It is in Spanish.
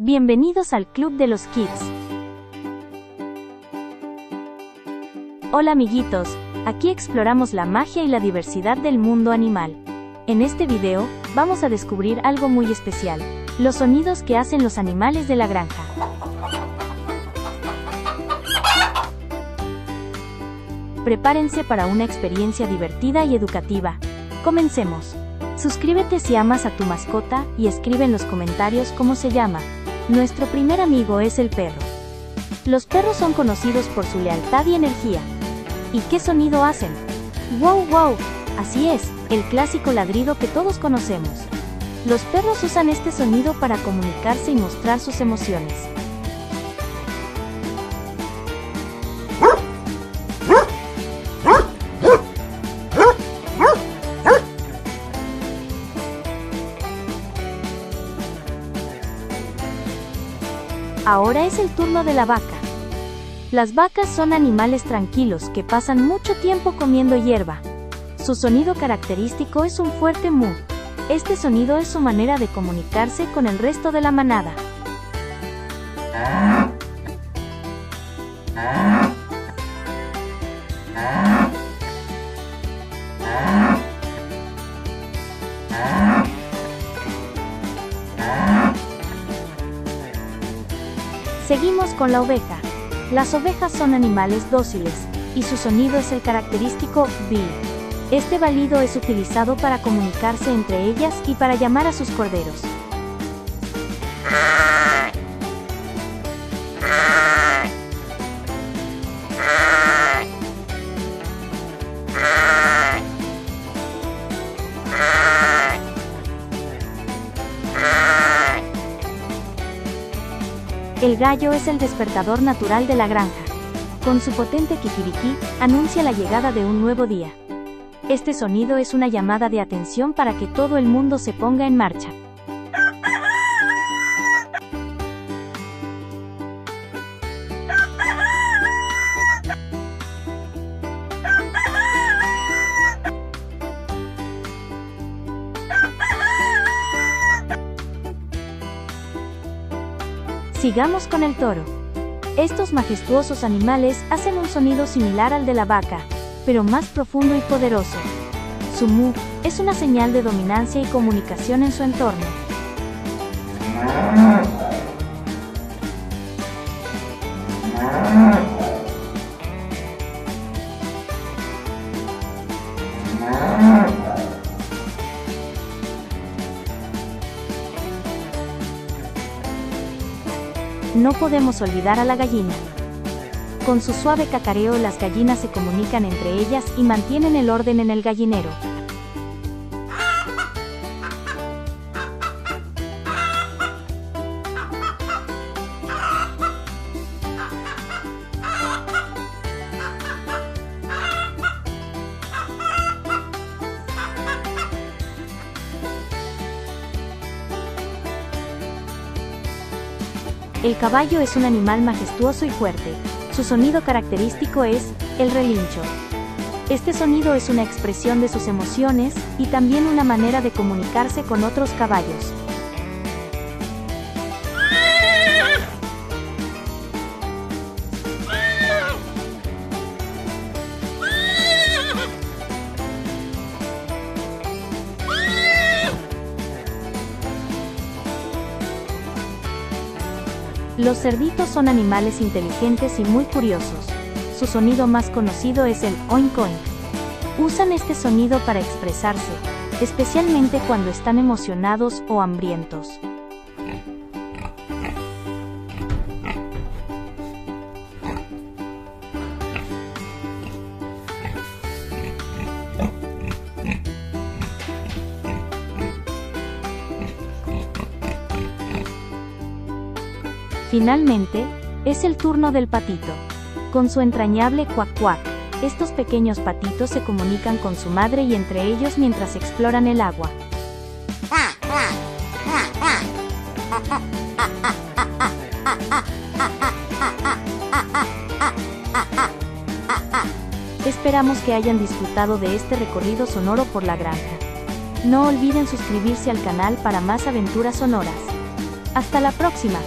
Bienvenidos al Club de los Kids. Hola amiguitos, aquí exploramos la magia y la diversidad del mundo animal. En este video, vamos a descubrir algo muy especial, los sonidos que hacen los animales de la granja. Prepárense para una experiencia divertida y educativa. Comencemos. Suscríbete si amas a tu mascota y escribe en los comentarios cómo se llama. Nuestro primer amigo es el perro. Los perros son conocidos por su lealtad y energía. ¿Y qué sonido hacen? ¡Wow, wow! Así es, el clásico ladrido que todos conocemos. Los perros usan este sonido para comunicarse y mostrar sus emociones. Ahora es el turno de la vaca. Las vacas son animales tranquilos que pasan mucho tiempo comiendo hierba. Su sonido característico es un fuerte mu. Este sonido es su manera de comunicarse con el resto de la manada. Seguimos con la oveja. Las ovejas son animales dóciles, y su sonido es el característico bi. Este balido es utilizado para comunicarse entre ellas y para llamar a sus corderos. El gallo es el despertador natural de la granja. Con su potente kikiriki, anuncia la llegada de un nuevo día. Este sonido es una llamada de atención para que todo el mundo se ponga en marcha. Sigamos con el toro. Estos majestuosos animales hacen un sonido similar al de la vaca, pero más profundo y poderoso. Su mu es una señal de dominancia y comunicación en su entorno. No podemos olvidar a la gallina. Con su suave cacareo las gallinas se comunican entre ellas y mantienen el orden en el gallinero. El caballo es un animal majestuoso y fuerte. Su sonido característico es el relincho. Este sonido es una expresión de sus emociones y también una manera de comunicarse con otros caballos. Los cerditos son animales inteligentes y muy curiosos. Su sonido más conocido es el oink oink. Usan este sonido para expresarse, especialmente cuando están emocionados o hambrientos. Finalmente, es el turno del patito. Con su entrañable cuac cuac, estos pequeños patitos se comunican con su madre y entre ellos mientras exploran el agua. Esperamos que hayan disfrutado de este recorrido sonoro por la granja. No olviden suscribirse al canal para más aventuras sonoras. Hasta la próxima.